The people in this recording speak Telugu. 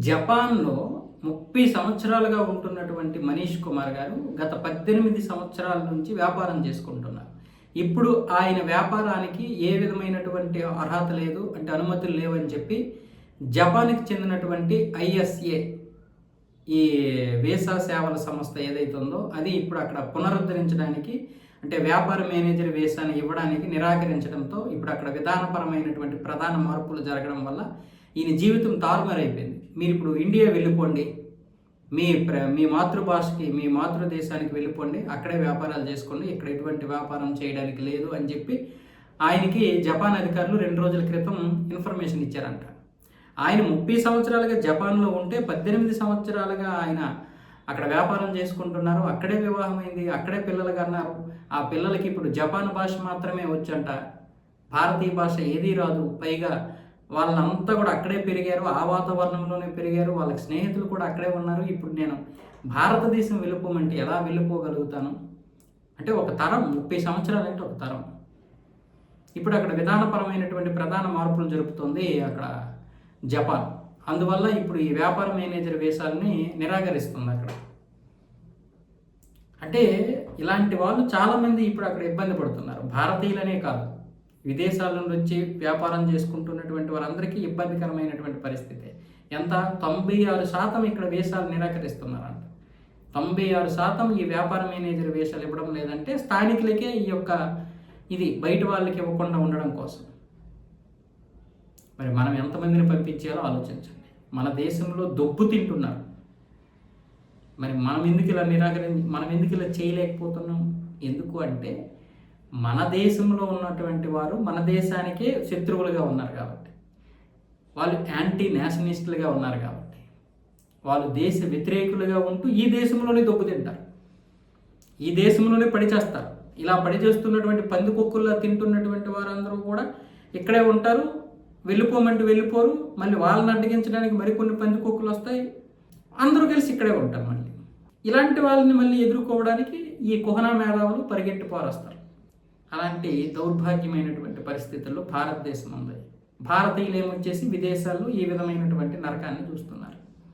జపాన్‌లో 30 సంవత్సరాలుగా ఉంటున్నటువంటి మనీష్ కుమార్ గారు గత 18 సంవత్సరాల నుంచి వ్యాపారం చేసుకుంటున్నారు. ఇప్పుడు ఆయన వ్యాపారానికి ఏ విధమైనటువంటి అర్హత లేదు, అంటే అనుమతులు లేవని చెప్పి జపాన్‌కి చెందినటువంటి ఐఎస్ఏ ఈ వీసా సేవల సంస్థ ఏదైతే ఉందో అది ఇప్పుడు అక్కడ పునరుద్ధరించడానికి, అంటే వ్యాపార మేనేజర్ వీసాని ఇవ్వడానికి నిరాకరించడంతో ఇప్పుడు అక్కడ విధానపరమైనటువంటి ప్రధాన మార్పులు జరగడం వల్ల ఈయన జీవితం తారుమారైపోయింది. మీరు ఇప్పుడు ఇండియా వెళ్ళిపోండి, మీ మాతృభాషకి, మీ మాతృదేశానికి వెళ్ళిపోండి, అక్కడే వ్యాపారాలు చేసుకోండి, ఇక్కడ ఎటువంటి వ్యాపారం చేయడానికి లేదు అని చెప్పి ఆయనకి జపాన్ అధికారులు 2 రోజుల క్రితం ఇన్ఫర్మేషన్ ఇచ్చారంట. ఆయన 30 సంవత్సరాలుగా జపాన్లో ఉంటే 18 సంవత్సరాలుగా ఆయన అక్కడ వ్యాపారం చేసుకుంటున్నారు, అక్కడే వివాహమైంది, అక్కడే పిల్లలు కన్నారు. ఆ పిల్లలకి ఇప్పుడు జపాన్ భాష మాత్రమే వచ్చంట, భారతీయ భాష ఏదీ రాదు. పైగా వాళ్ళంతా కూడా అక్కడే పెరిగారు, ఆ వాతావరణంలోనే పెరిగారు, వాళ్ళకి స్నేహితులు కూడా అక్కడే ఉన్నారు. ఇప్పుడు నేను భారతదేశం వెళ్ళిపోమంటే ఎలా వెళ్ళిపోగలుగుతాను? అంటే ఒక తరం, 30 సంవత్సరాలు అంటే ఒక తరం. ఇప్పుడు అక్కడ విధానపరమైనటువంటి ప్రధాన మార్పులు జరుపుతుంది అక్కడ జపాన్. అందువల్ల ఇప్పుడు ఈ వ్యాపార మేనేజర్ వీసాలని నిరాకరిస్తుంది అక్కడ. అంటే ఇలాంటి వాళ్ళు చాలామంది ఇప్పుడు అక్కడ ఇబ్బంది పడుతున్నారు. భారతీయులనే కాదు, విదేశాల నుండి వచ్చి వ్యాపారం చేసుకుంటున్నటువంటి వారందరికీ ఇబ్బందికరమైనటువంటి పరిస్థితి. ఎంత? 96% ఇక్కడ వీసాలు నిరాకరిస్తున్నారంట. 96% ఈ వ్యాపార మేనేజర్ వీసాలు ఇవ్వడం లేదంటే స్థానికులకే ఈ యొక్క ఇది బయట వాళ్ళకి ఇవ్వకుండా ఉండడం కోసం. మరి మనం ఎంతమందిని పంపించాలో ఆలోచించండి. మన దేశంలో దొబ్బు తింటున్నారు. మరి మనం ఎందుకు ఇలా చేయలేకపోతున్నాం? ఎందుకు అంటే మన దేశంలో ఉన్నటువంటి వారు మన దేశానికే శత్రువులుగా ఉన్నారు కాబట్టి, వాళ్ళు యాంటీ నేషనలిస్టులుగా ఉన్నారు కాబట్టి, వాళ్ళు దేశ వ్యతిరేకులుగా ఉంటూ ఈ దేశంలోనే దొబ్బు తింటారు, ఈ దేశంలోనే పడిచేస్తారు. ఇలా పడిచేస్తున్నటువంటి పందికొక్కుల్లా తింటున్నటువంటి వారందరూ కూడా ఇక్కడే ఉంటారు. వెళ్ళిపోమంటూ వెళ్ళిపోరు. మళ్ళీ వాళ్ళని అడ్డగించడానికి మరికొన్ని పందికొక్కులు వస్తాయి. అందరూ కలిసి ఇక్కడే ఉంటారు. మళ్ళీ ఇలాంటి వాళ్ళని మళ్ళీ ఎదుర్కోవడానికి ఈ కుహనా మేధావులు పరిగెట్టి పారేస్తారు. అలాంటి దౌర్భాగ్యమైనటువంటి పరిస్థితుల్లో భారతదేశం ఉంది. భారతీయులు ఏమొచ్చేసి విదేశాల్లో ఈ విధమైనటువంటి నరకాన్ని చూస్తున్నారు.